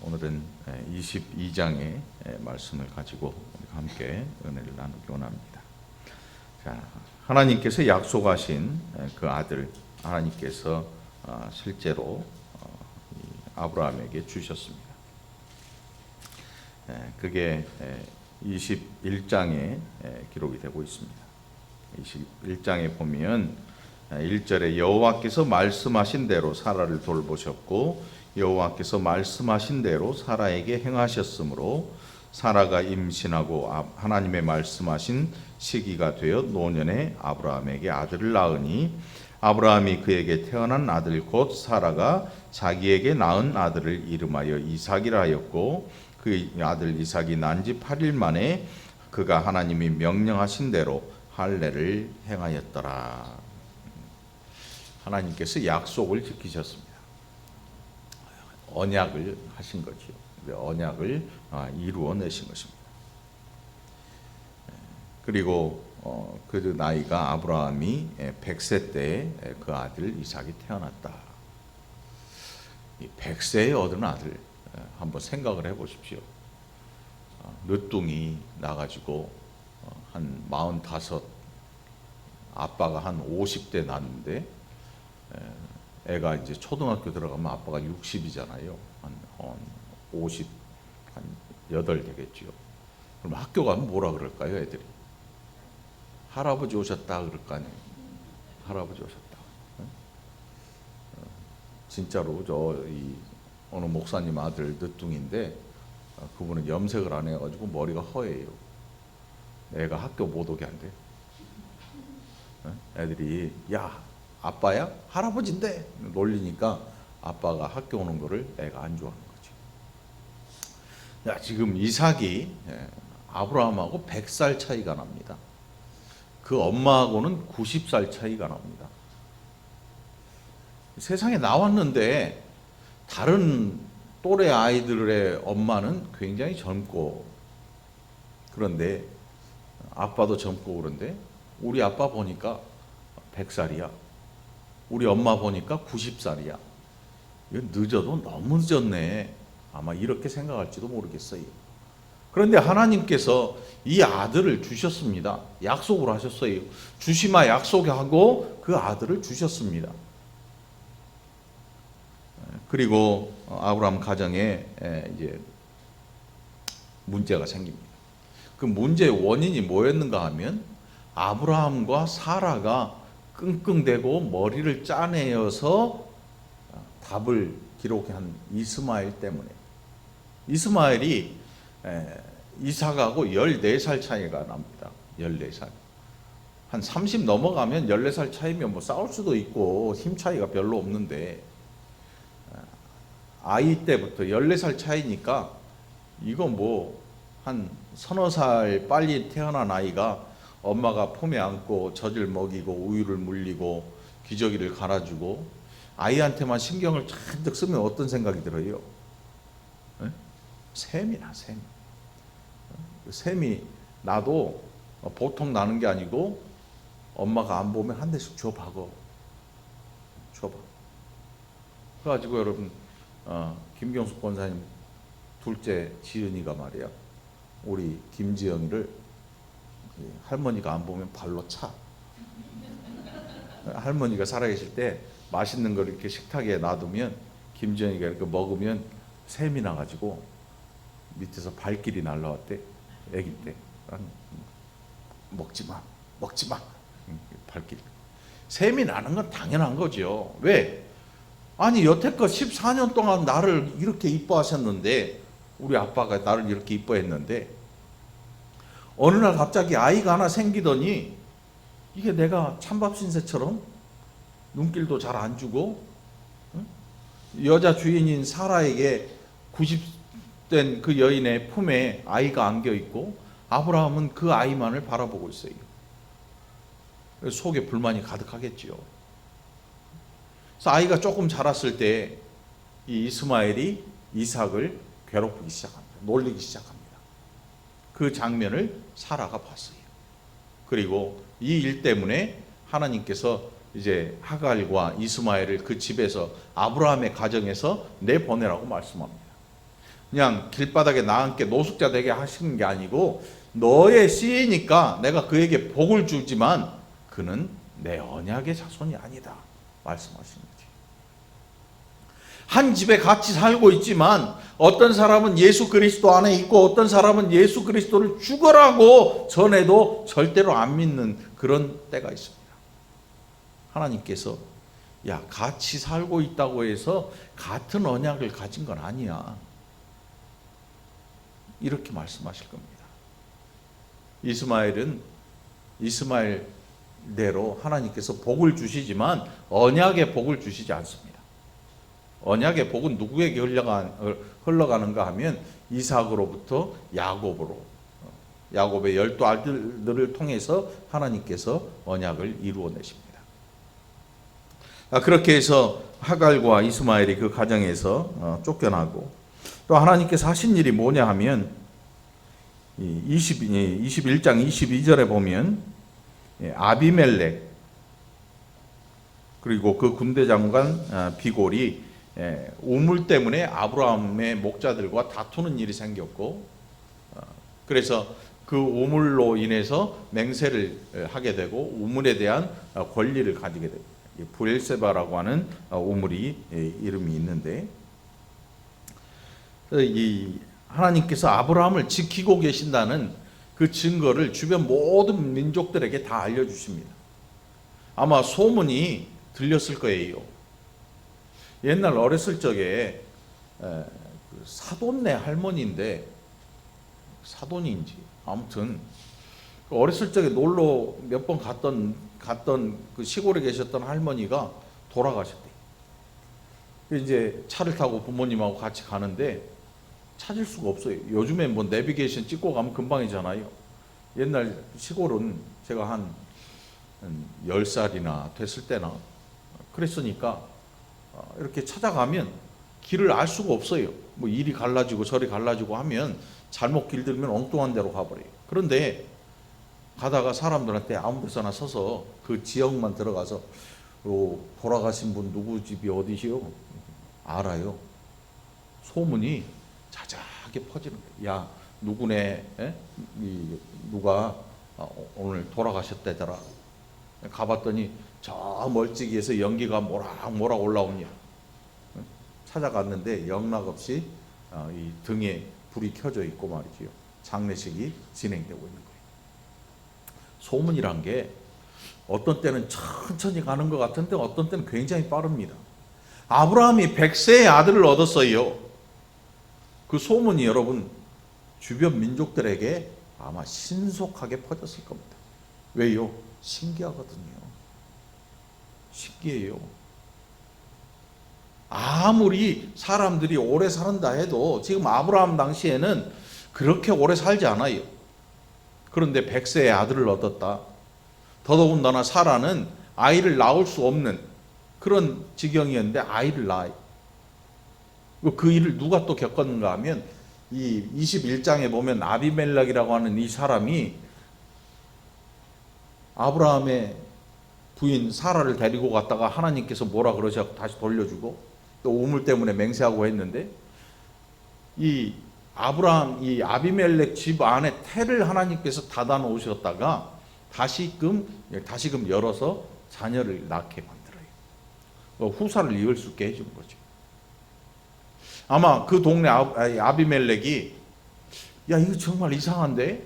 오늘은 22장의 말씀을 가지고 우리가 함께 은혜를 나누기 원합니다. 자, 하나님께서 약속하신 그 아들 하나님께서 실제로 아브라함에게 주셨습니다. 그게 21장에 기록이 되고 있습니다. 21장에 보면 1절에 여호와께서 말씀하신 대로 사라를 돌보셨고 여호와께서 말씀하신 대로 사라에게 행하셨으므로 사라가 임신하고 하나님의 말씀하신 시기가 되어 노년에 아브라함에게 아들을 낳으니 아브라함이 그에게 태어난 아들 곧 사라가 자기에게 낳은 아들을 이름하여 이삭이라 하였고 그 아들 이삭이 난 지 8일 만에 그가 하나님이 명령하신 대로 할례를 행하였더라. 하나님께서 약속을 지키셨습니다. 언약을 하신 거죠. 언약을 이루어내신 것입니다. 그리고 그 나이가 아브라함이 100세 때 그 아들 이삭이 태어났다. 이 100세에 얻은 아들 한번 생각을 해보십시오. 늦둥이 나가지고 한 45, 아빠가 한 50대 낳는데 애가 이제 초등학교 들어가면 아빠가 60이잖아요. 한 50, 한 8 되겠죠. 그럼 학교 가면 뭐라 그럴까요, 애들이? 할아버지 오셨다 그럴 거 아니에요. 할아버지 오셨다. 진짜로 어느 목사님 아들 늦둥인데 그분은 염색을 안 해가지고 머리가 허예요. 애가 학교 못 오게 한대. 애들이 야 아빠야? 할아버지인데 놀리니까 아빠가 학교 오는 거를 애가 안 좋아하는 거죠. 야, 지금 이삭이 아브라함하고 100살 차이가 납니다. 그 엄마하고는 90살 차이가 납니다. 세상에 나왔는데 다른 또래 아이들의 엄마는 굉장히 젊고 그런데 아빠도 젊고 그런데 우리 아빠 보니까 100살이야. 우리 엄마 보니까 90살이야. 이건 늦어도 너무 늦었네. 아마 이렇게 생각할지도 모르겠어요. 그런데 하나님께서 이 아들을 주셨습니다. 약속을 하셨어요. 주시마 약속하고 그 아들을 주셨습니다. 그리고 아브라함 가정에 이제 문제가 생깁니다. 그 문제의 원인이 뭐였는가 하면 아브라함과 사라가 끙끙대고 머리를 짜내어서 답을 기록한 이스마엘 때문에. 이스마엘이 이삭하고 14살 차이가 납니다. 14살. 한 30 넘어가면 14살 차이면 뭐 싸울 수도 있고 힘 차이가 별로 없는데 아이 때부터 14살 차이니까 이거 뭐 한 서너 살 빨리 태어난 아이가 엄마가 품에 안고 젖을 먹이고 우유를 물리고 기저귀를 갈아주고 아이한테만 신경을 잔뜩 쓰면 어떤 생각이 들어요? 셈이 나, 셈. 셈이 나도 보통 나는 게 아니고 엄마가 안 보면 한 대씩 줘봐. 그래가지고 여러분 김경숙 권사님 둘째 지은이가 말이야. 우리 김지영이를 할머니가 안 보면 발로 차. 할머니가 살아계실 때 맛있는 걸 이렇게 식탁에 놔두면 김지영이가 이렇게 먹으면 샘이 나가지고 밑에서 발길이 날라왔대. 애기 때. 먹지 마. 발길. 샘이 나는 건 당연한 거죠. 왜? 아니 여태껏 14년 동안 나를 이렇게 이뻐하셨는데 우리 아빠가 나를 이렇게 이뻐했는데 어느 날 갑자기 아이가 하나 생기더니 이게 내가 찬밥 신세처럼 눈길도 잘 안 주고 여자 주인인 사라에게 90된 그 여인의 품에 아이가 안겨 있고 아브라함은 그 아이만을 바라보고 있어요. 속에 불만이 가득하겠지요. 그래서 아이가 조금 자랐을 때 이 이스마엘이 이삭을 괴롭히기 시작합니다. 놀리기 시작합니다. 그 장면을 사라가 봤어요. 그리고 이 일 때문에 하나님께서 이제 하갈과 이스마엘을 그 집에서 아브라함의 가정에서 내보내라고 말씀합니다. 그냥 길바닥에 나와 함께 노숙자 되게 하시는 게 아니고 너의 씨니까 내가 그에게 복을 주지만 그는 내 언약의 자손이 아니다 말씀하시는 거지. 한 집에 같이 살고 있지만 어떤 사람은 예수 그리스도 안에 있고 어떤 사람은 예수 그리스도를 죽으라고 전해도 절대로 안 믿는 그런 때가 있습니다. 하나님께서 야, 같이 살고 있다고 해서 같은 언약을 가진 건 아니야, 이렇게 말씀하실 겁니다. 이스마엘은 이스마엘대로 하나님께서 복을 주시지만 언약의 복을 주시지 않습니다. 언약의 복은 누구에게 흘러가는가 하면 이삭으로부터 야곱으로, 야곱의 12 아들들을 통해서 하나님께서 언약을 이루어내십니다. 그렇게 해서 하갈과 이스마엘이 그 가정에서 쫓겨나고, 또 하나님께서 하신 일이 뭐냐 하면 21장 22절에 보면 아비멜렉 그리고 그 군대 장관 비골이 우물 때문에 아브라함의 목자들과 다투는 일이 생겼고, 그래서 그 우물로 인해서 맹세를 하게 되고 우물에 대한 권리를 가지게 됩니다. 브엘세바라고 하는 우물이 이름이 있는데, 이 하나님께서 아브라함을 지키고 계신다는 그 증거를 주변 모든 민족들에게 다 알려주십니다. 아마 소문이 들렸을 거예요. 옛날 어렸을 적에 사돈네 할머니인데, 사돈인지 아무튼 어렸을 적에 놀러 몇 번 갔던 그 시골에 계셨던 할머니가 돌아가셨대. 이제 차를 타고 부모님하고 같이 가는데 찾을 수가 없어요. 요즘에 뭐 내비게이션 찍고 가면 금방이잖아요. 옛날 시골은 제가 한 10살이나 됐을 때나 그랬으니까 이렇게 찾아가면 길을 알 수가 없어요. 뭐 이리 갈라지고 저리 갈라지고 하면 잘못 길들면 엉뚱한 데로 가버려요. 그런데 가다가 사람들한테 아무 데서나 서서 그 지역만 들어가서 돌아가신 분 누구 집이 어디시요? 알아요. 소문이 자자하게 퍼지는 거예요. 야, 누구네 누가 오늘 돌아가셨대더라. 가봤더니 저 멀찍이에서 연기가 모락모락 올라오냐. 찾아갔는데 영락없이 이 등에 불이 켜져 있고 말이지요. 장례식이 진행되고 있는 거예요. 소문이란 게 어떤 때는 천천히 가는 것 같은데 어떤 때는 굉장히 빠릅니다. 아브라함이 100세의 아들을 얻었어요. 그 소문이 여러분 주변 민족들에게 아마 신속하게 퍼졌을 겁니다. 왜요? 신기하거든요. 신기해요. 아무리 사람들이 오래 산다 해도 지금 아브라함 당시에는 그렇게 오래 살지 않아요. 그런데 100세의 아들을 얻었다. 더더군다나 사라는 아이를 낳을 수 없는 그런 지경이었는데 아이를 낳아요. 그 일을 누가 또 겪었는가 하면 이 21장에 보면 아비멜렉이라고 하는 이 사람이 아브라함의 부인 사라를 데리고 갔다가 하나님께서 뭐라 그러셔서 다시 돌려주고 또 우물 때문에 맹세하고 했는데, 이 아브라함 이 아비멜렉 집 안에 태를 하나님께서 닫아 놓으셨다가 다시금 열어서 자녀를 낳게 만들어요. 후사를 이을 수 있게 해준 거죠. 아마 그 동네 아비멜렉이 야, 이거 정말 이상한데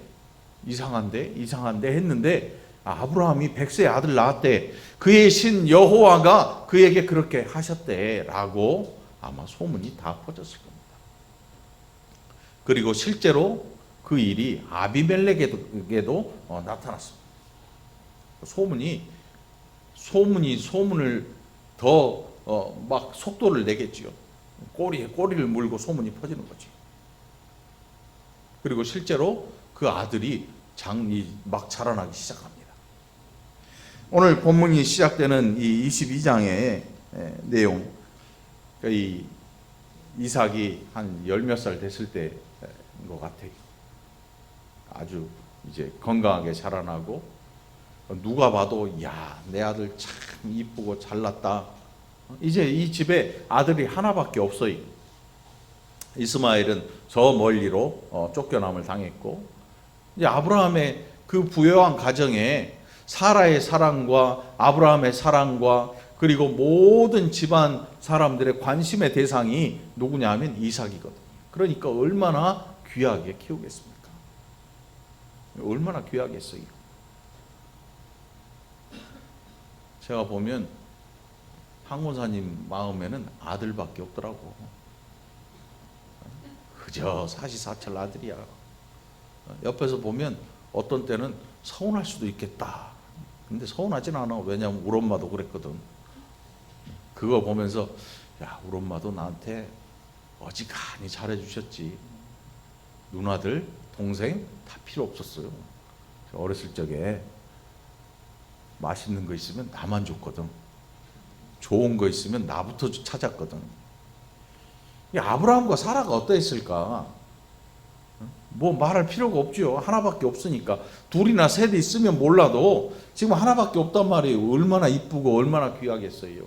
했는데 아브라함이 100세의 아들 낳았대. 그의 신 여호와가 그에게 그렇게 하셨대라고 아마 소문이 다 퍼졌을 겁니다. 그리고 실제로 그 일이 아비멜렉에게도 나타났습니다. 소문을 더 막 속도를 내겠지요. 꼬리를 물고 소문이 퍼지는 거지. 그리고 실제로 그 아들이 막 자라나기 시작합니다. 오늘 본문이 시작되는 이 22장의 내용, 이 이삭이 한 10몇 살 됐을 때인 것 같아요. 아주 이제 건강하게 자라나고 누가 봐도 야, 내 아들 참 이쁘고 잘났다. 이제 이 집에 아들이 하나밖에 없어요. 이스마엘은 저 멀리로 쫓겨남을 당했고, 이제 아브라함의 그 부유한 가정에 사라의 사랑과 아브라함의 사랑과 그리고 모든 집안 사람들의 관심의 대상이 누구냐 하면 이삭이거든요. 그러니까 얼마나 귀하게 키우겠습니까? 얼마나 귀하겠어요. 제가 보면 황원사님 마음에는 아들밖에 없더라고. 그저 사시사철 아들이야. 옆에서 보면 어떤 때는 서운할 수도 있겠다. 근데 서운하진 않아. 왜냐하면 우리 엄마도 그랬거든. 그거 보면서 야, 우리 엄마도 나한테 어지간히 잘해주셨지. 누나들, 동생 다 필요 없었어요. 어렸을 적에 맛있는 거 있으면 나만 줬거든. 좋은 거 있으면 나부터 찾았거든. 이 아브라함과 사라가 어떠했을까? 뭐 말할 필요가 없죠. 하나밖에 없으니까. 둘이나 셋이 있으면 몰라도 지금 하나밖에 없단 말이에요. 얼마나 이쁘고 얼마나 귀하겠어요.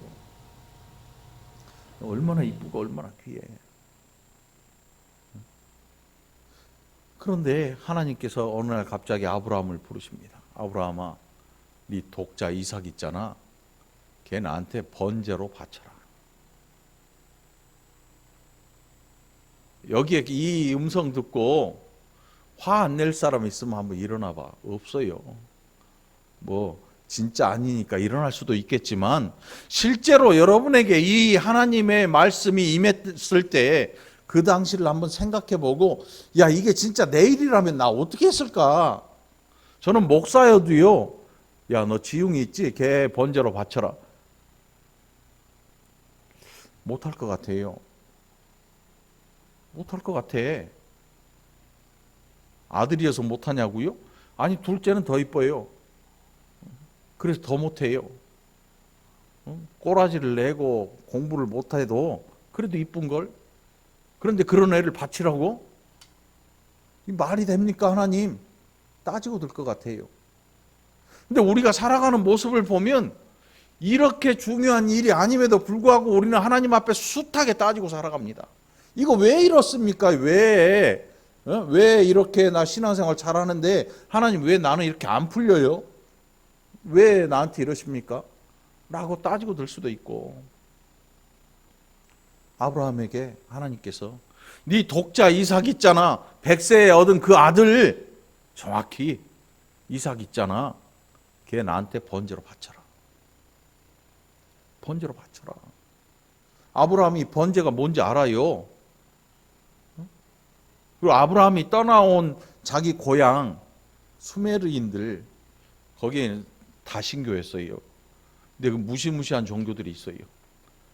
얼마나 이쁘고 얼마나 귀해. 그런데 하나님께서 어느 날 갑자기 아브라함을 부르십니다. 아브라함아, 네 독자 이삭 있잖아. 걔 나한테 번제로 바쳐라. 여기에 이 음성 듣고 화 안 낼 사람 있으면 한번 일어나 봐. 없어요. 뭐 진짜 아니니까 일어날 수도 있겠지만 실제로 여러분에게 이 하나님의 말씀이 임했을 때 그 당시를 한번 생각해 보고, 야, 이게 진짜 내 일이라면 나 어떻게 했을까? 저는 목사여도요, 야, 너 지웅이 있지? 걔 번제로 바쳐라. 못할 것 같아요. 못할 것 같아. 아들이어서 못하냐고요? 아니, 둘째는 더 이뻐요. 그래서 더 못해요. 꼬라지를 내고 공부를 못해도 그래도 이쁜걸? 그런데 그런 애를 바치라고? 이 말이 됩니까, 하나님? 따지고 들 것 같아요. 근데 우리가 살아가는 모습을 보면 이렇게 중요한 일이 아님에도 불구하고 우리는 하나님 앞에 숱하게 따지고 살아갑니다. 이거 왜 이렇습니까? 왜 이렇게 나 신앙생활 잘하는데 하나님 왜 나는 이렇게 안 풀려요? 왜 나한테 이러십니까? 라고 따지고 들 수도 있고, 아브라함에게 하나님께서 네 독자 이삭 있잖아. 100세에 얻은 그 아들, 정확히 이삭 있잖아. 걔 나한테 번제로 바쳐라. 번제로 바쳐라. 아브라함이 번제가 뭔지 알아요. 그리고 아브라함이 떠나온 자기 고향 수메르인들, 거기에는 다 신교였어요. 근데 그 무시무시한 종교들이 있어요.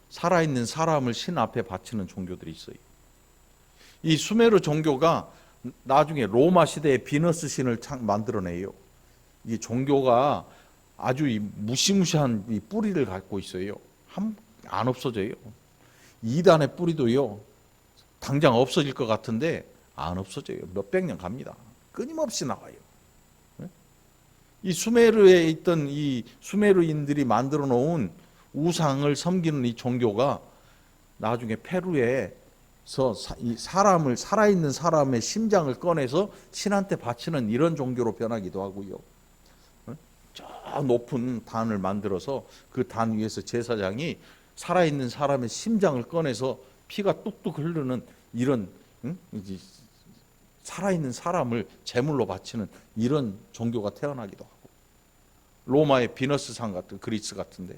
살아있는 사람을 신 앞에 바치는 종교들이 있어요. 이 수메르 종교가 나중에 로마 시대에 비너스 신을 만들어내요. 이 종교가 아주 무시무시한 이 뿌리를 갖고 있어요. 안 없어져요. 이단의 뿌리도요, 당장 없어질 것 같은데 안 없어져요. 몇백 년 갑니다. 끊임없이 나와요. 이 수메르에 있던 이 수메르인들이 만들어 놓은 우상을 섬기는 이 종교가 나중에 페루에서 사람을, 살아있는 사람의 심장을 꺼내서 신한테 바치는 이런 종교로 변하기도 하고요. 저 높은 단을 만들어서 그 단 위에서 제사장이 살아있는 사람의 심장을 꺼내서 피가 뚝뚝 흐르는 이런, 살아있는 사람을 제물로 바치는 이런 종교가 태어나기도 하고, 로마의 비너스상 같은, 그리스 같은데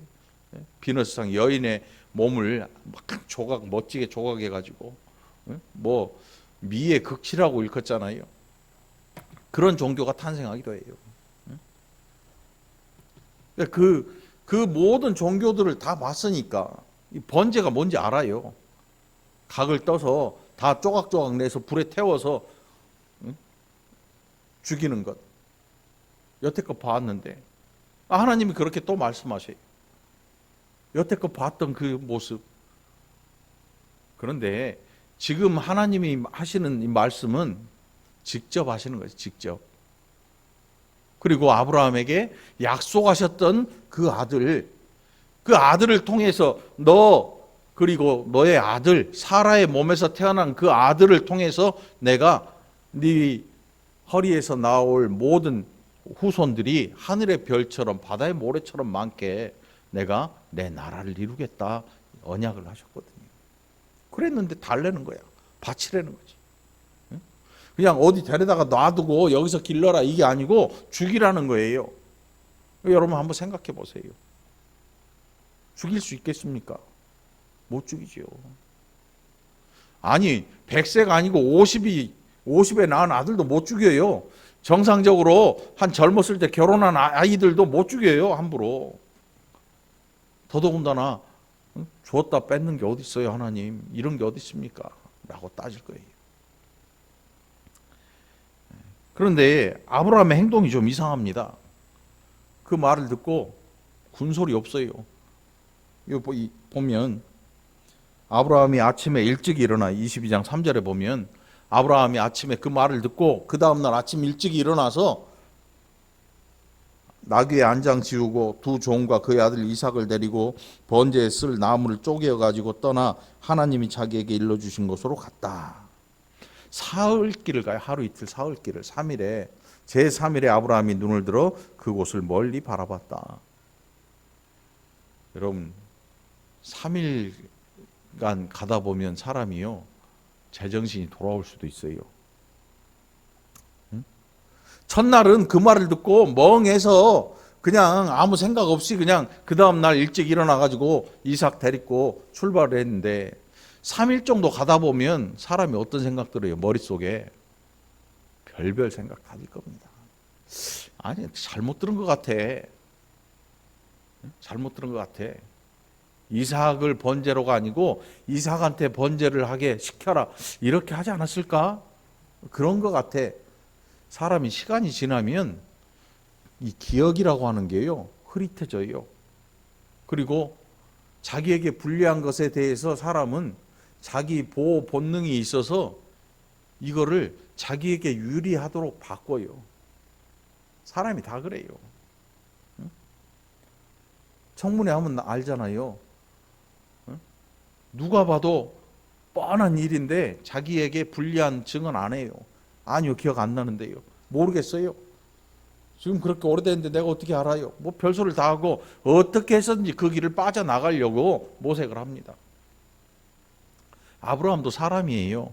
비너스상 여인의 몸을 막 조각, 멋지게 조각해가지고 뭐 미의 극치라고 일컫잖아요. 그런 종교가 탄생하기도 해요. 그 모든 종교들을 다 봤으니까 이 번제가 뭔지 알아요. 각을 떠서 다 조각조각 내서 불에 태워서 죽이는 것. 여태껏 봤는데 하나님이 그렇게 또 말씀하셔요. 여태껏 봤던 그 모습. 그런데 지금 하나님이 하시는 이 말씀은 직접 하시는 거예요. 직접. 그리고 아브라함에게 약속하셨던 그 아들을 통해서 너 그리고 너의 아들 사라의 몸에서 태어난 그 아들을 통해서 내가 네 허리에서 나올 모든 후손들이 하늘의 별처럼 바다의 모래처럼 많게 내가 내 나라를 이루겠다 언약을 하셨거든요. 그랬는데 달래는 거야. 바치라는 거지. 그냥 어디 데려다가 놔두고 여기서 길러라 이게 아니고 죽이라는 거예요. 여러분 한번 생각해 보세요. 죽일 수 있겠습니까? 못 죽이죠. 아니 100세가 아니고 50에 낳은 아들도 못 죽여요. 정상적으로 한 젊었을 때 결혼한 아이들도 못 죽여요. 함부로. 더더군다나 줬다 뺏는 게 어디 있어요 하나님. 이런 게 어디 있습니까? 라고 따질 거예요. 그런데 아브라함의 행동이 좀 이상합니다. 그 말을 듣고 군소리 없어요. 이거 보면 아브라함이 아침에 일찍 일어나 22장 3절에 보면 아브라함이 아침에 그 말을 듣고 그 다음날 아침 일찍 일어나서 나귀의 안장 지우고 두 종과 그의 아들 이삭을 데리고 번제에 쓸 나무를 쪼개어 가지고 떠나 하나님이 자기에게 일러주신 곳으로 갔다. 사흘길을 가요. 하루 이틀 사흘길을 3일에 제3일에 아브라함이 눈을 들어 그곳을 멀리 바라봤다. 여러분 3일간 가다 보면 사람이요 제정신이 돌아올 수도 있어요. 첫날은 그 말을 듣고 멍해서 그냥 아무 생각 없이 그냥 그 다음날 일찍 일어나가지고 이삭 데리고 출발을 했는데 3일 정도 가다 보면 사람이 어떤 생각 들어요? 머릿속에 별별 생각 다 들 겁니다. 아니 잘못 들은 것 같아. 잘못 들은 것 같아. 이삭을 번제로가 아니고 이삭한테 번제를 하게 시켜라 이렇게 하지 않았을까? 그런 것 같아. 사람이 시간이 지나면 이 기억이라고 하는 게요 흐릿해져요. 그리고 자기에게 불리한 것에 대해서 사람은 자기 보호 본능이 있어서 이거를 자기에게 유리하도록 바꿔요. 사람이 다 그래요. 청문회 하면 알잖아요. 누가 봐도 뻔한 일인데 자기에게 불리한 증언 안 해요. 아니요, 기억 안 나는데요. 모르겠어요. 지금 그렇게 오래됐는데 내가 어떻게 알아요? 뭐 별소리를 다 하고 어떻게 해서든지 그 길을 빠져나가려고 모색을 합니다. 아브라함도 사람이에요.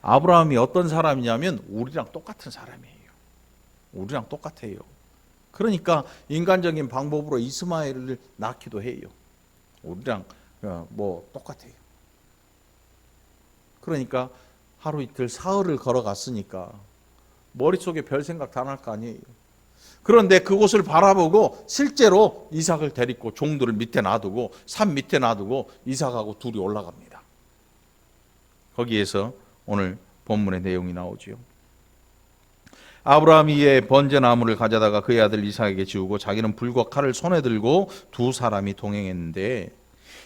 아브라함이 어떤 사람이냐면 우리랑 똑같은 사람이에요. 우리랑 똑같아요. 그러니까 인간적인 방법으로 이스마엘을 낳기도 해요. 우리랑 뭐 똑같아요. 그러니까 하루 이틀 사흘을 걸어갔으니까 머릿속에 별 생각 다 날 거 아니에요. 그런데 그곳을 바라보고 실제로 이삭을 데리고 종들을 밑에 놔두고 산 밑에 놔두고 이삭하고 둘이 올라갑니다. 거기에서 오늘 본문의 내용이 나오지요. 아브라함이 이에 번제나무를 가져다가 그의 아들 이삭에게 지우고 자기는 불과 칼을 손에 들고 두 사람이 동행했는데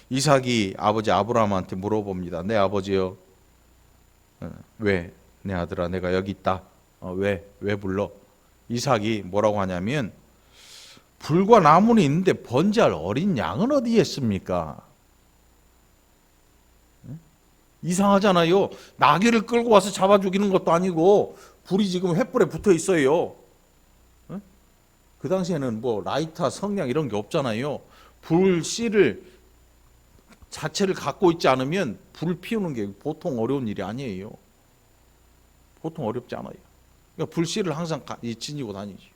이삭이 아버지 아브라함한테 물어봅니다. 내 아버지여, 왜 내 아들아 내가 여기 있다. 왜 불러? 이삭이 뭐라고 하냐면 불과 나무는 있는데 번제할 어린 양은 어디에 있습니까? 이상하잖아요. 나귀를 끌고 와서 잡아 죽이는 것도 아니고 불이 지금 횃불에 붙어 있어요. 그 당시에는 뭐 라이터, 성냥 이런 게 없잖아요. 불 씨를 자체를 갖고 있지 않으면 불을 피우는 게 보통 어려운 일이 아니에요. 보통 어렵지 않아요. 그러니까 불씨를 항상 지니고 다니죠.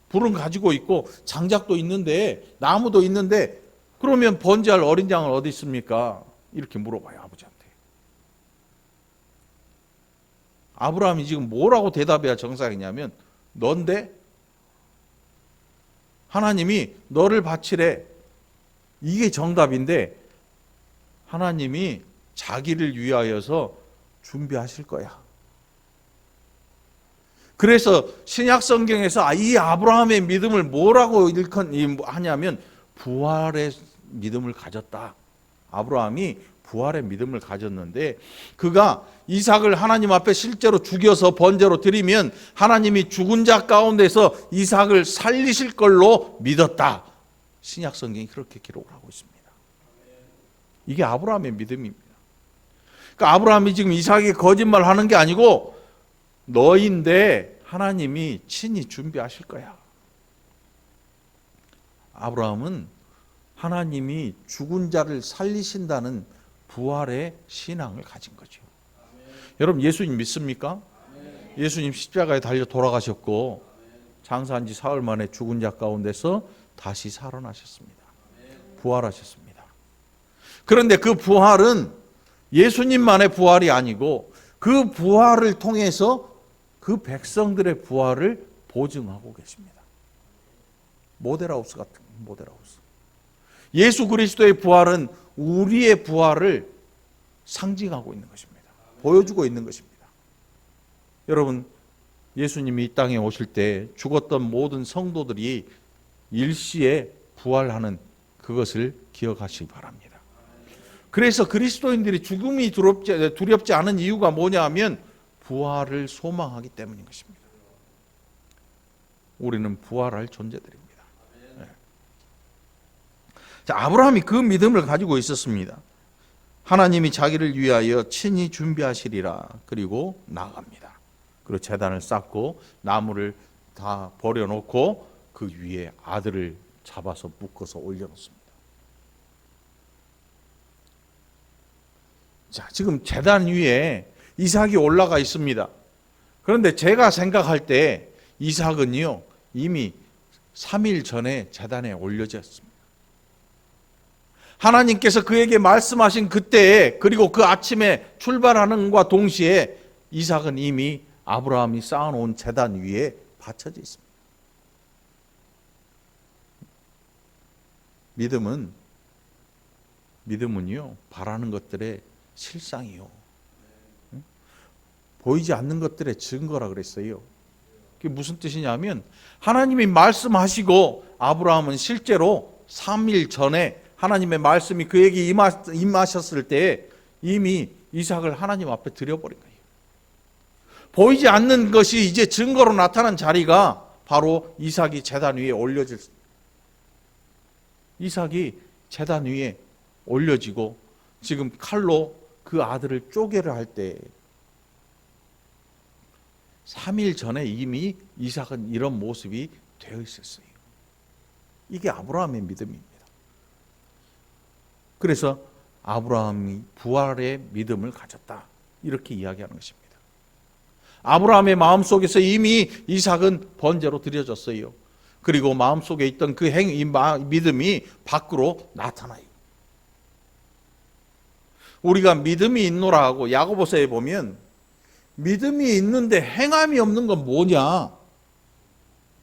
불은 가지고 있고 장작도 있는데 나무도 있는데 그러면 번제할 어린 양은 어디 있습니까? 이렇게 물어봐요, 아버지한테. 아브라함이 지금 뭐라고 대답해야 정상이냐면 넌데 하나님이 너를 바치래. 이게 정답인데 하나님이 자기를 위하여서 준비하실 거야. 그래서 신약 성경에서 이 아브라함의 믿음을 뭐라고 하냐면 부활의 믿음을 가졌다. 아브라함이 부활의 믿음을 가졌는데 그가 이삭을 하나님 앞에 실제로 죽여서 번제로 드리면 하나님이 죽은 자 가운데서 이삭을 살리실 걸로 믿었다. 신약 성경이 그렇게 기록을 하고 있습니다. 이게 아브라함의 믿음입니다. 그러니까 아브라함이 지금 이삭에게 거짓말하는 게 아니고 너인데 하나님이 친히 준비하실 거야. 아브라함은 하나님이 죽은 자를 살리신다는 부활의 신앙을 가진 거죠. 여러분 예수님 믿습니까? 예수님 십자가에 달려 돌아가셨고 장사한 지 사흘 만에 죽은 자 가운데서 다시 살아나셨습니다. 부활하셨습니다. 그런데 그 부활은 예수님만의 부활이 아니고 그 부활을 통해서 그 백성들의 부활을 보증하고 계십니다. 모델하우스 같은 모델하우스. 예수 그리스도의 부활은 우리의 부활을 상징하고 있는 것입니다. 보여주고 있는 것입니다. 여러분 예수님이 이 땅에 오실 때 죽었던 모든 성도들이 일시에 부활하는 그것을 기억하시기 바랍니다. 그래서 그리스도인들이 죽음이 두렵지 않은 이유가 뭐냐 하면 부활을 소망하기 때문인 것입니다. 우리는 부활할 존재들입니다. 네. 자, 아브라함이 그 믿음을 가지고 있었습니다. 하나님이 자기를 위하여 친히 준비하시리라. 그리고 나아갑니다. 그리고 제단을 쌓고 나무를 다 버려놓고 그 위에 아들을 잡아서 묶어서 올려놓습니다. 자, 지금 제단 위에 이삭이 올라가 있습니다. 그런데 제가 생각할 때 이삭은요 이미 3일 전에 제단에 올려졌습니다. 하나님께서 그에게 말씀하신 그때에 그리고 그 아침에 출발하는 것과 동시에 이삭은 이미 아브라함이 쌓아놓은 제단 위에 받쳐져 있습니다. 믿음은요 바라는 것들의 실상이요. 보이지 않는 것들의 증거라 그랬어요. 그게 무슨 뜻이냐면 하나님이 말씀하시고 아브라함은 실제로 3일 전에 하나님의 말씀이 그에게 임하셨을 때 이미 이삭을 하나님 앞에 드려버린 거예요. 보이지 않는 것이 이제 증거로 나타난 자리가 바로 이삭이 제단 위에 올려질 이삭이 제단 위에 올려지고 지금 칼로 그 아들을 쪼개려 할 때 3일 전에 이미 이삭은 이런 모습이 되어 있었어요. 이게 아브라함의 믿음입니다. 그래서 아브라함이 부활의 믿음을 가졌다. 이렇게 이야기하는 것입니다. 아브라함의 마음속에서 이미 이삭은 번제로 드려졌어요. 그리고 마음속에 있던 그 믿음이 밖으로 나타나요. 우리가 믿음이 있노라 하고 야고보서에 보면 믿음이 있는데 행함이 없는 건 뭐냐?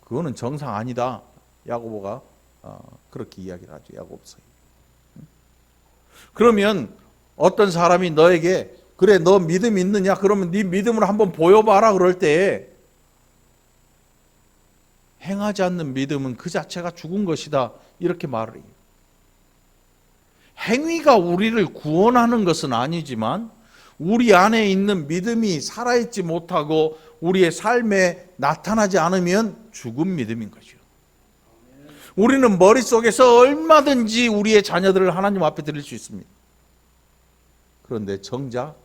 그거는 정상 아니다. 야고보가 그렇게 이야기를 하죠. 야고보서에. 그러면 어떤 사람이 너에게 그래 너 믿음 있느냐? 그러면 네 믿음을 한번 보여봐라 그럴 때 행하지 않는 믿음은 그 자체가 죽은 것이다. 이렇게 말을 해요. 행위가 우리를 구원하는 것은 아니지만 우리 안에 있는 믿음이 살아있지 못하고 우리의 삶에 나타나지 않으면 죽은 믿음인 거죠. 우리는 머릿속에서 얼마든지 우리의 자녀들을 하나님 앞에 드릴 수 있습니다. 그런데 정작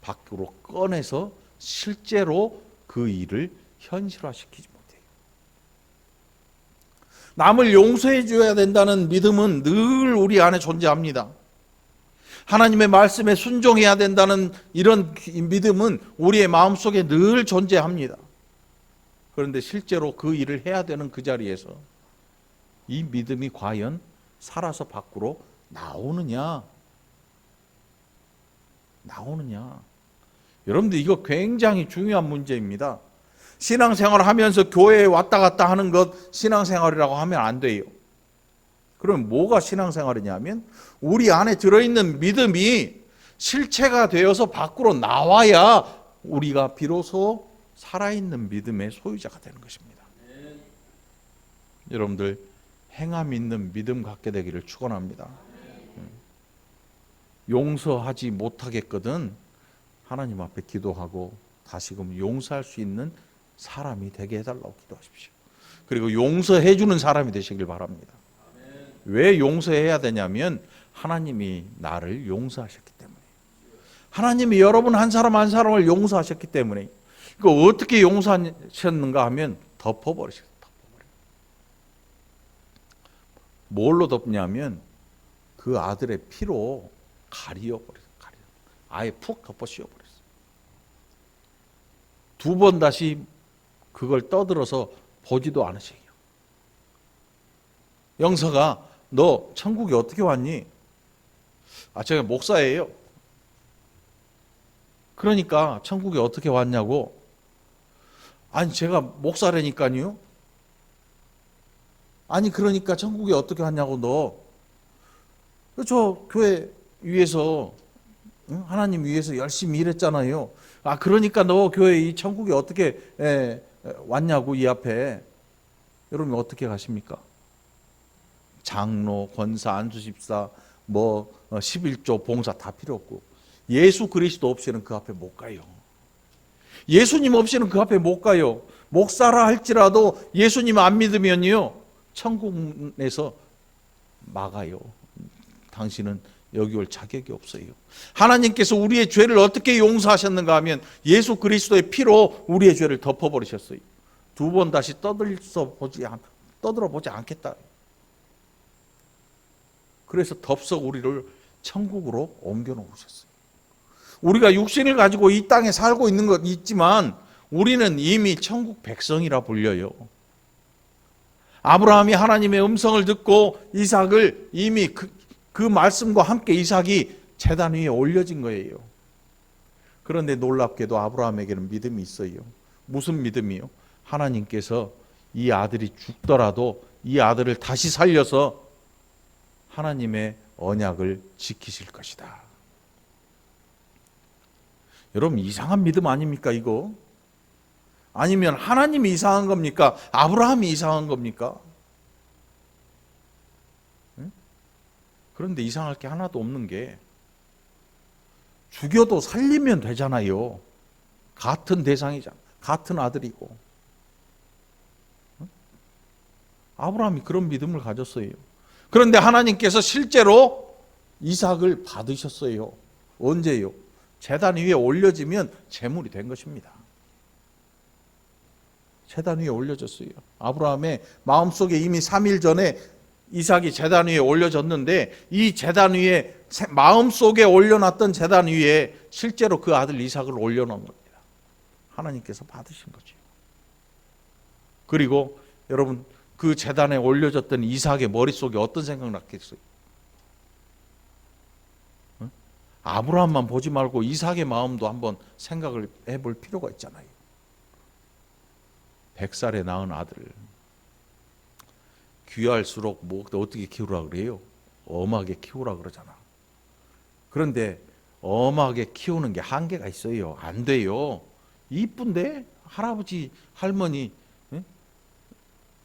밖으로 꺼내서 실제로 그 일을 현실화시키지 못해요. 남을 용서해 줘야 된다는 믿음은 늘 우리 안에 존재합니다. 하나님의 말씀에 순종해야 된다는 이런 믿음은 우리의 마음속에 늘 존재합니다. 그런데 실제로 그 일을 해야 되는 그 자리에서 이 믿음이 과연 살아서 밖으로 나오느냐? 여러분들 이거 굉장히 중요한 문제입니다. 신앙생활을 하면서 교회에 왔다 갔다 하는 것 신앙생활이라고 하면 안 돼요. 그럼 뭐가 신앙생활이냐면 우리 안에 들어있는 믿음이 실체가 되어서 밖으로 나와야 우리가 비로소 살아있는 믿음의 소유자가 되는 것입니다. 여러분들 행함 있는 믿음 갖게 되기를 축원합니다. 용서하지 못하겠거든 하나님 앞에 기도하고 다시금 용서할 수 있는 사람이 되게 해달라고 기도하십시오. 그리고 용서해 주는 사람이 되시길 바랍니다. 왜 용서해야 되냐면 하나님이 나를 용서하셨기 때문에, 하나님이 여러분 한 사람 한 사람을 용서하셨기 때문에. 이거 어떻게 용서하셨는가 하면 덮어버리셨어요. 뭘로 덮냐면 그 아들의 피로 가리어버렸어요. 아예 푹 덮어 씌워버렸어요. 두 번 다시 그걸 떠들어서 보지도 않으세요. 영서가 너 천국에 어떻게 왔니? 제가 목사예요. 그러니까 천국에 어떻게 왔냐고. 아니 제가 목사라니까요. 아니 그러니까 천국에 어떻게 왔냐고. 너 저 교회 위해서 하나님 위해서 열심히 일했잖아요. 그러니까 너 교회 이 천국에 어떻게 왔냐고. 이 앞에 여러분 어떻게 가십니까? 장로, 권사, 안수집사, 11조 봉사 다 필요 없고 예수 그리스도 없이는 그 앞에 못 가요. 예수님 없이는 그 앞에 못 가요. 목사라 할지라도 예수님 안 믿으면요 천국에서 막아요. 당신은 여기 올 자격이 없어요. 하나님께서 우리의 죄를 어떻게 용서하셨는가 하면 예수 그리스도의 피로 우리의 죄를 덮어버리셨어요. 두 번 다시 떠들어 보지 않겠다. 그래서 덥석 우리를 천국으로 옮겨 놓으셨어요. 우리가 육신을 가지고 이 땅에 살고 있는 것 있지만 우리는 이미 천국 백성이라 불려요. 아브라함이 하나님의 음성을 듣고 이삭을 이미 그 말씀과 함께 이삭이 제단 위에 올려진 거예요. 그런데 놀랍게도 아브라함에게는 믿음이 있어요. 무슨 믿음이요? 하나님께서 이 아들이 죽더라도 이 아들을 다시 살려서 하나님의 언약을 지키실 것이다. 여러분 이상한 믿음 아닙니까 이거? 아니면 하나님이 이상한 겁니까? 아브라함이 이상한 겁니까? 그런데 이상할 게 하나도 없는 게 죽여도 살리면 되잖아요. 같은 대상이잖아. 같은 아들이고. 아브라함이 그런 믿음을 가졌어요. 그런데 하나님께서 실제로 이삭을 받으셨어요. 언제요? 제단 위에 올려지면 제물이 된 것입니다. 제단 위에 올려졌어요. 아브라함의 마음속에 이미 3일 전에 이삭이 제단 위에 올려졌는데 이 제단 위에 마음속에 올려놨던 제단 위에 실제로 그 아들 이삭을 올려놓은 겁니다. 하나님께서 받으신 거죠. 그리고 여러분 그 제단에 올려졌던 이삭의 머릿속에 어떤 생각 났겠어요? 아브라함만 보지 말고 이삭의 마음도 한번 생각을 해볼 필요가 있잖아요. 100살에 낳은 아들 귀할수록 어떻게 키우라 그래요? 엄하게 키우라 그러잖아. 그런데 엄하게 키우는 게 한계가 있어요. 안 돼요. 이쁜데 할아버지 할머니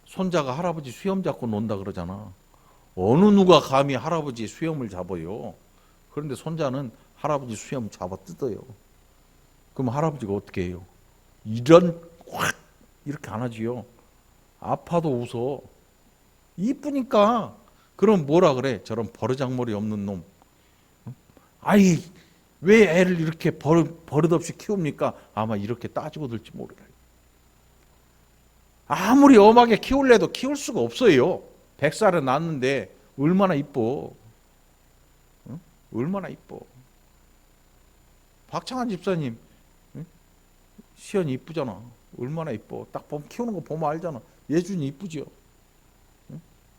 손자가 할아버지 수염 잡고 논다 그러잖아. 어느 누가 감히 할아버지 수염을 잡아요. 그런데 손자는 할아버지 수염 잡아 뜯어요. 그럼 할아버지가 어떻게 해요? 이런 확 이렇게 안 하지요. 아파도 웃어. 이쁘니까. 그럼 뭐라 그래? 저런 버르장머리 없는 놈. 아이 왜 애를 이렇게 버릇없이 키웁니까? 아마 이렇게 따지고 들지 모르겠어요. 아무리 엄하게 키울래도 키울 수가 없어요. 100살에 낳았는데 얼마나 이뻐. 얼마나 이뻐. 박창환 집사님 시연이 이쁘잖아. 얼마나 이뻐. 딱 보면 키우는 거 보면 알잖아. 예준이 이쁘죠.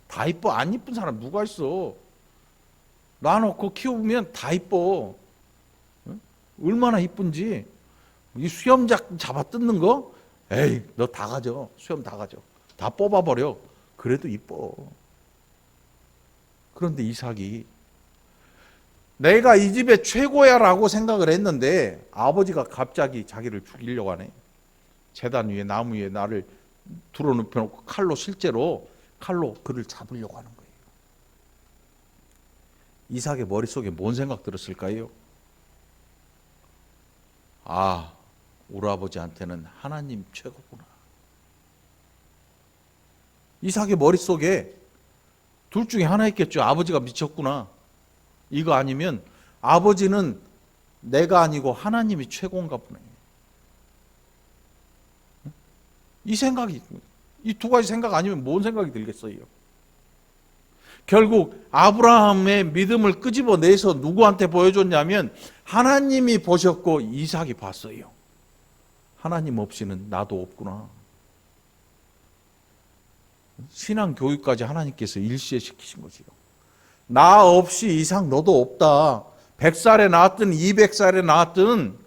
다 이뻐. 안 이쁜 사람 누가 있어. 놔놓고 키우면 다 이뻐. 얼마나 이쁜지. 이 수염 잡아 뜯는 거? 에이 너 다 가져. 수염 다 가져. 다 뽑아버려. 그래도 이뻐. 그런데 이삭이 내가 이 집의 최고야 라고 생각을 했는데 아버지가 갑자기 자기를 죽이려고 하네. 제단 위에 나무 위에 나를 둘러눕혀놓고 실제로 칼로 그를 잡으려고 하는 거예요. 이삭의 머릿속에 뭔 생각 들었을까요? 우리 아버지한테는 하나님 최고구나. 이삭의 머릿속에 둘 중에 하나 있겠죠. 아버지가 미쳤구나. 이거 아니면 아버지는 내가 아니고 하나님이 최고인가 보네. 이 생각이, 이 두 가지 생각 아니면 뭔 생각이 들겠어요? 결국 아브라함의 믿음을 끄집어내서 누구한테 보여줬냐면 하나님이 보셨고 이삭이 봤어요. 하나님 없이는 나도 없구나. 신앙 교육까지 하나님께서 일시시키신 거지요. 나 없이 이삭 너도 없다. 100살에 낳았든 200살에 낳았든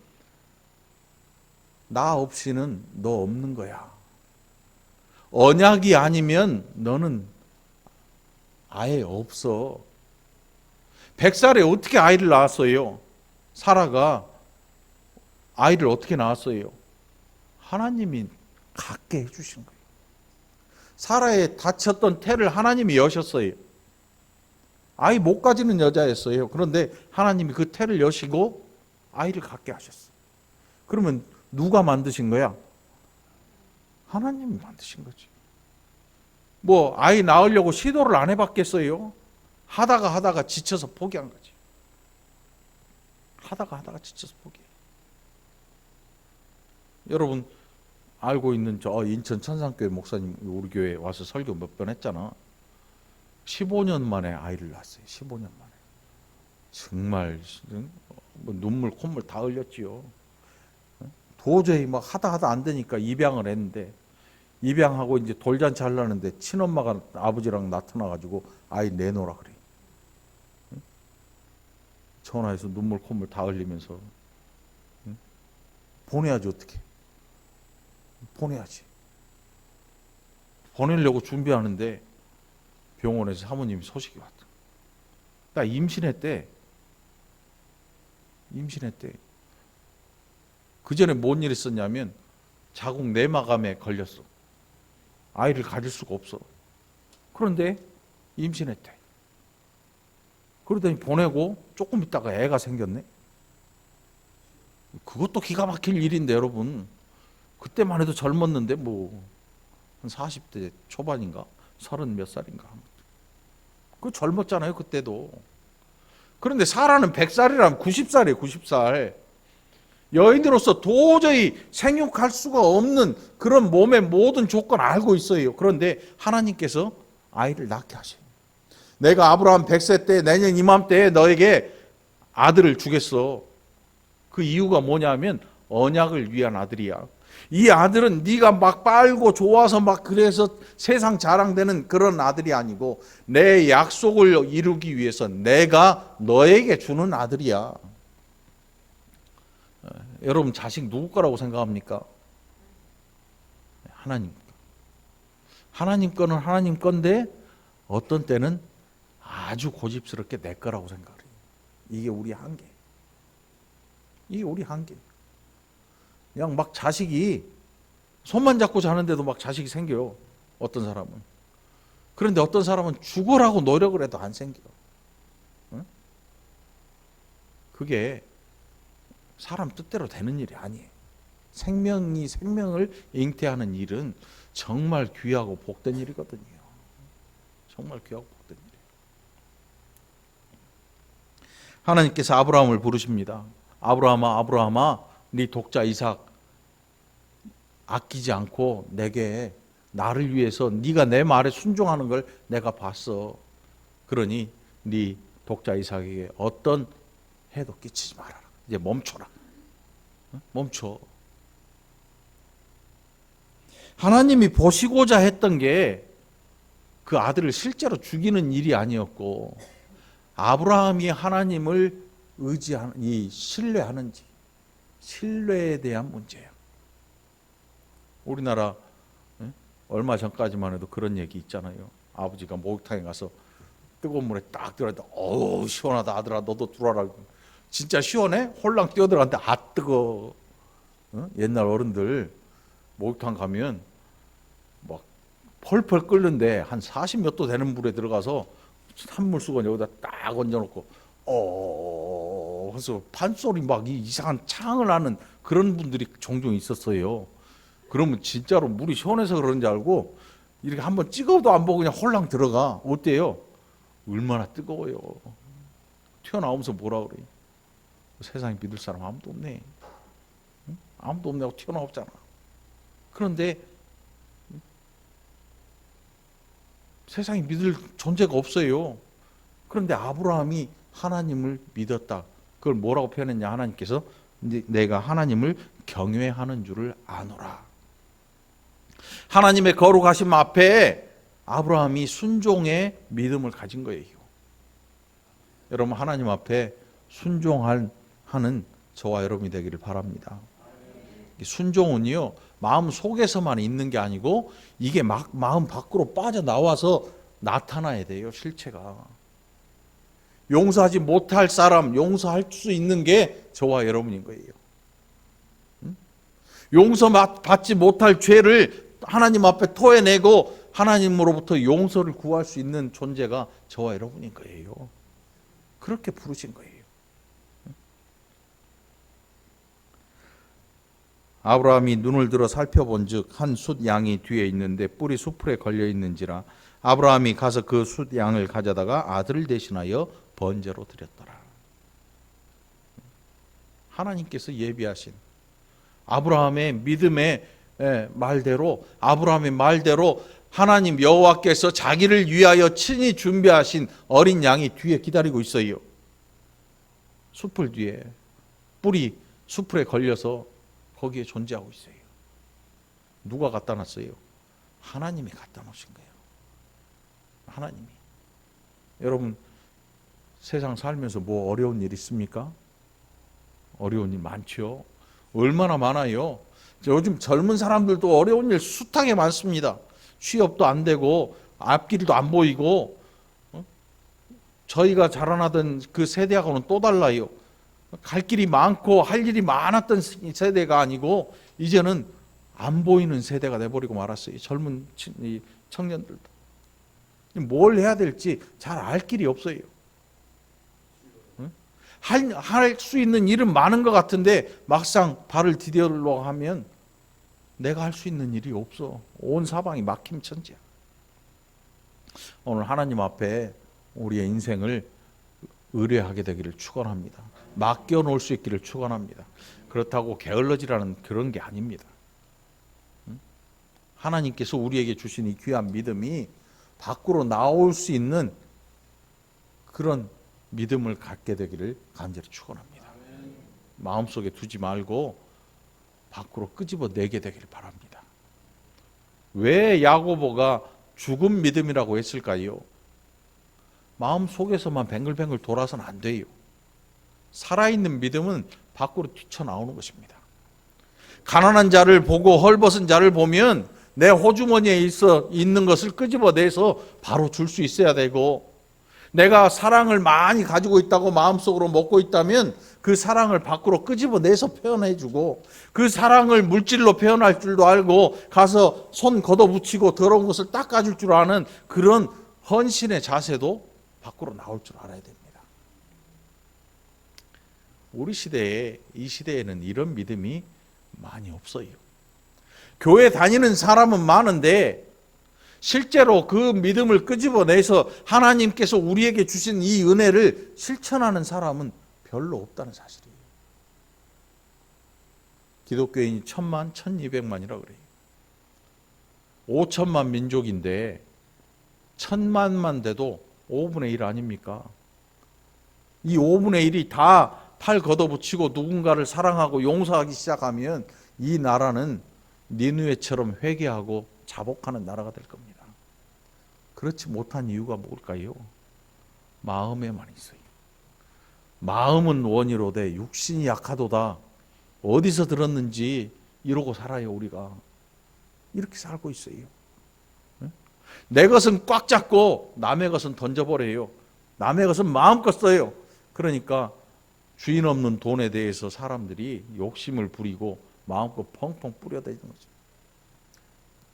나 없이는 너 없는 거야. 언약이 아니면 너는 아예 없어. 100살에 어떻게 아이를 낳았어요? 사라가 아이를 어떻게 낳았어요? 하나님이 갖게 해주신 거예요. 사라의 닫혔던 태를 하나님이 여셨어요. 아이 못 가지는 여자였어요. 그런데 하나님이 그 태를 여시고 아이를 갖게 하셨어요. 그러면 누가 만드신 거야? 하나님이 만드신 거지. 뭐 아이 낳으려고 시도를 안 해봤겠어요? 하다가 지쳐서 포기한 거지. 하다가 지쳐서 포기해. 여러분 알고 있는 저 인천 천상교회 목사님 우리 교회에 와서 설교 몇 번 했잖아. 15년 만에 아이를 낳았어요. 15년 만에. 정말 뭐 눈물 콧물 다 흘렸지요. 도저히 막 하다 안 되니까 입양을 했는데, 입양하고 이제 돌잔치 하려는데 친엄마가 아버지랑 나타나가지고 아이 내놓으라 그래. 전화해서 눈물 콧물 다 흘리면서 보내야지. 어떻게 보내야지. 보내려고 준비하는데 병원에서 사모님이 소식이 왔다. 나 임신했대. 그 전에 뭔 일 있었냐면 자궁 내막암에 걸렸어. 아이를 가질 수가 없어. 그런데 임신했대. 그러더니 보내고 조금 있다가 애가 생겼네. 그것도 기가 막힐 일인데 여러분. 그때만 해도 젊었는데 뭐 한 40대 초반인가 30 몇 살인가. 그 젊었잖아요 그때도. 그런데 사라는 100살이라면 90살이에요. 90살. 여인으로서 도저히 생육할 수가 없는 그런 몸의 모든 조건 알고 있어요. 그런데 하나님께서 아이를 낳게 하셔요. 내가 아브라함 100세 때 내년 이맘때에 너에게 아들을 주겠어. 그 이유가 뭐냐면 언약을 위한 아들이야. 이 아들은 네가 막 빨고 좋아서 막 그래서 세상 자랑되는 그런 아들이 아니고 내 약속을 이루기 위해서 내가 너에게 주는 아들이야. 여러분 자식 누구 거라고 생각합니까? 하나님. 하나님 거는 하나님 건데 어떤 때는 아주 고집스럽게 내 거라고 생각해요. 이게 우리 한계. 이게 우리 한계. 그냥 막 자식이 손만 잡고 자는데도 막 자식이 생겨요. 어떤 사람은. 그런데 어떤 사람은 죽으라고 노력을 해도 안 생겨. 응? 그게 사람 뜻대로 되는 일이 아니에요. 생명이 생명을 잉태하는 일은 정말 귀하고 복된 일이거든요. 정말 귀하고 복된 일이에요. 하나님께서 아브라함을 부르십니다. 아브라함아 네 독자 이삭 아끼지 않고 내게 나를 위해서 네가 내 말에 순종하는 걸 내가 봤어. 그러니 네 독자 이삭에게 어떤 해도 끼치지 말아라. 이제 멈춰라. 멈춰. 하나님이 보시고자 했던 게 그 아들을 실제로 죽이는 일이 아니었고 아브라함이 하나님을 의지하는 신뢰하는지 신뢰에 대한 문제예요. 우리나라 얼마 전까지만 해도 그런 얘기 있잖아요. 아버지가 목욕탕에 가서 뜨거운 물에 딱 들어갔다. 어우 시원하다 아들아 너도 들어와라. 진짜 시원해? 홀랑 뛰어들어갔는데 아 뜨거. 옛날 어른들 목욕탕 가면 막 펄펄 끓는데 한 40 몇 도 되는 물에 들어가서 찬물 수건 여기다 딱 얹어놓고 그래서 판소리 막 이상한 창을 하는 그런 분들이 종종 있었어요. 그러면 진짜로 물이 시원해서 그런지 알고 이렇게 한번 찍어도 안 보고 그냥 홀랑 들어가. 어때요? 얼마나 뜨거워요. 튀어나오면서 뭐라 그래요? 세상에 믿을 사람 아무도 없네. 응? 아무도 없네고 튀어나왔잖아. 그런데 세상에 믿을 존재가 없어요. 그런데 아브라함이 하나님을 믿었다. 그걸 뭐라고 표현했냐? 하나님께서 내가 하나님을 경외하는 줄을 아노라. 하나님의 거룩하심 앞에 아브라함이 순종의 믿음을 가진 거예요. 여러분, 하나님 앞에 순종하는 저와 여러분이 되기를 바랍니다. 순종은요, 마음 속에서만 있는 게 아니고 이게 막 마음 밖으로 빠져나와서 나타나야 돼요, 실체가. 용서하지 못할 사람 용서할 수 있는 게 저와 여러분인 거예요. 용서받지 못할 죄를 하나님 앞에 토해내고 하나님으로부터 용서를 구할 수 있는 존재가 저와 여러분인 거예요. 그렇게 부르신 거예요. 아브라함이 눈을 들어 살펴본즉 한 숫 양이 뒤에 있는데 뿔이 수풀에 걸려 있는지라 아브라함이 가서 그 숫 양을 가져다가 아들을 대신하여 번제로 드렸더라. 하나님께서 예비하신 아브라함의 믿음의 말대로, 아브라함의 말대로 하나님 여호와께서 자기를 위하여 친히 준비하신 어린 양이 뒤에 기다리고 있어요. 숲을 뒤에 뿔이 수풀에 걸려서 거기에 존재하고 있어요. 누가 갖다 놨어요? 하나님이 갖다 놓으신 거예요. 하나님이. 여러분, 세상 살면서 뭐 어려운 일 있습니까? 어려운 일 많죠. 얼마나 많아요. 요즘 젊은 사람들도 어려운 일 숱하게 많습니다. 취업도 안 되고 앞길도 안 보이고, 저희가 자라나던 그 세대하고는 또 달라요. 갈 길이 많고 할 일이 많았던 세대가 아니고 이제는 안 보이는 세대가 돼버리고 말았어요. 젊은 청년들도. 뭘 해야 될지 잘 알 길이 없어요. 할 수 있는 일은 많은 것 같은데 막상 발을 디디려고 하면 내가 할 수 있는 일이 없어. 온 사방이 막힘천지야. 오늘 하나님 앞에 우리의 인생을 의뢰하게 되기를 축원합니다. 맡겨놓을 수 있기를 축원합니다. 그렇다고 게을러지라는 그런 게 아닙니다. 하나님께서 우리에게 주신 이 귀한 믿음이 밖으로 나올 수 있는 그런 믿음을 갖게 되기를 간절히 축원합니다. 마음속에 두지 말고 밖으로 끄집어내게 되기를 바랍니다. 왜 야고보가 죽은 믿음이라고 했을까요? 마음속에서만 뱅글뱅글 돌아서는 안 돼요. 살아있는 믿음은 밖으로 뛰쳐나오는 것입니다. 가난한 자를 보고 헐벗은 자를 보면 내 호주머니에 있는 것을 끄집어내서 바로 줄 수 있어야 되고, 내가 사랑을 많이 가지고 있다고 마음속으로 먹고 있다면 그 사랑을 밖으로 끄집어내서 표현해주고, 그 사랑을 물질로 표현할 줄도 알고 가서 손 걷어붙이고 더러운 것을 닦아줄 줄 아는 그런 헌신의 자세도 밖으로 나올 줄 알아야 됩니다. 우리 시대에, 이 시대에는 이런 믿음이 많이 없어요. 교회 다니는 사람은 많은데 실제로 그 믿음을 끄집어내서 하나님께서 우리에게 주신 이 은혜를 실천하는 사람은 별로 없다는 사실이에요. 기독교인이 1000만, 1200만이라 그래요. 5천만 민족인데 1000만만 돼도 5분의 1 아닙니까? 이 5분의 1이 다 팔 걷어붙이고 누군가를 사랑하고 용서하기 시작하면 이 나라는 니느웨처럼 회개하고 자복하는 나라가 될 겁니다. 그렇지 못한 이유가 뭘까요? 마음에만 있어요. 마음은 원이로되 육신이 약하도다. 어디서 들었는지 이러고 살아요. 우리가 이렇게 살고 있어요. 내 것은 꽉 잡고 남의 것은 던져버려요. 남의 것은 마음껏 써요. 그러니까 주인 없는 돈에 대해서 사람들이 욕심을 부리고 마음껏 펑펑 뿌려대는 거죠.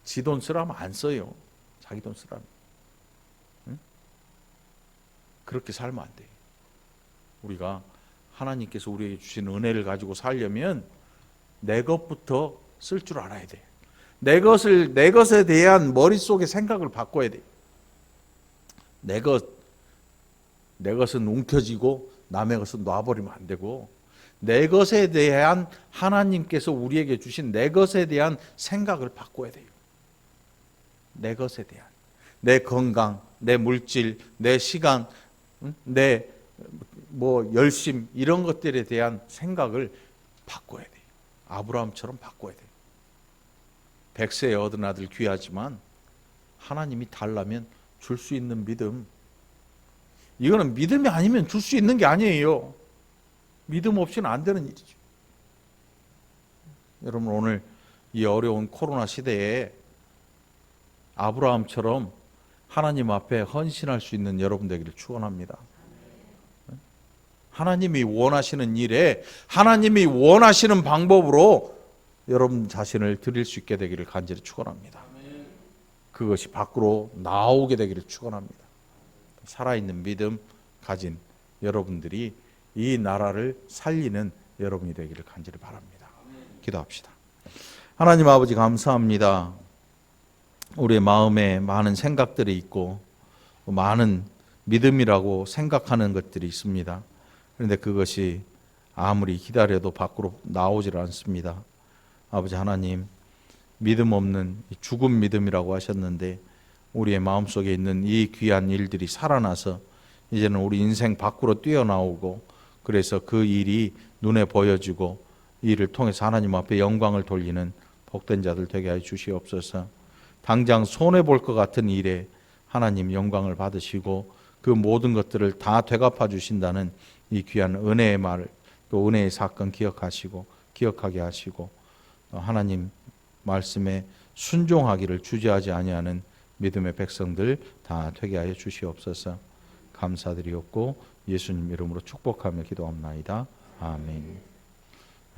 지 돈 쓰라면 안 써요. 자기 돈 쓰라면. 응? 그렇게 살면 안 돼요. 우리가 하나님께서 우리에게 주신 은혜를 가지고 살려면 내 것부터 쓸 줄 알아야 돼요. 내 것에 대한 머릿속의 생각을 바꿔야 돼요. 내 것은 움켜쥐고 남의 것은 놔버리면 안 되고 내 것에 대한 하나님께서 우리에게 주신 내 것에 대한 생각을 바꿔야 돼요. 내 것에 대한 내 건강, 내 물질, 내 시간, 내 열심 이런 것들에 대한 생각을 바꿔야 돼요. 아브라함처럼 바꿔야 돼요. 100세에 얻은 아들 귀하지만 하나님이 달라면 줄 수 있는 믿음. 이거는 믿음이 아니면 줄 수 있는 게 아니에요. 믿음 없이는 안 되는 일이죠. 여러분 오늘 이 어려운 코로나 시대에 아브라함처럼 하나님 앞에 헌신할 수 있는 여러분 되기를 축원합니다. 하나님이 원하시는 일에 하나님이 원하시는 방법으로 여러분 자신을 드릴 수 있게 되기를 간절히 축원합니다. 그것이 밖으로 나오게 되기를 축원합니다. 살아있는 믿음 가진 여러분들이 이 나라를 살리는 여러분이 되기를 간절히 바랍니다. 기도합시다. 하나님 아버지 감사합니다. 우리의 마음에 많은 생각들이 있고 많은 믿음이라고 생각하는 것들이 있습니다. 그런데 그것이 아무리 기다려도 밖으로 나오질 않습니다. 아버지 하나님, 믿음 없는 죽은 믿음이라고 하셨는데 우리의 마음속에 있는 이 귀한 일들이 살아나서 이제는 우리 인생 밖으로 뛰어나오고 그래서 그 일이 눈에 보여지고 이 일을 통해서 하나님 앞에 영광을 돌리는 복된 자들 되게 하여 주시옵소서. 당장 손해볼 것 같은 일에 하나님 영광을 받으시고 그 모든 것들을 다 되갚아 주신다는 이 귀한 은혜의 말, 또 은혜의 사건 기억하게 하시고 하나님 말씀에 순종하기를 주저하지 아니하는 믿음의 백성들 다 되게 하여 주시옵소서. 감사드리옵고 예수님 이름으로 축복하며 기도합나이다. 아멘.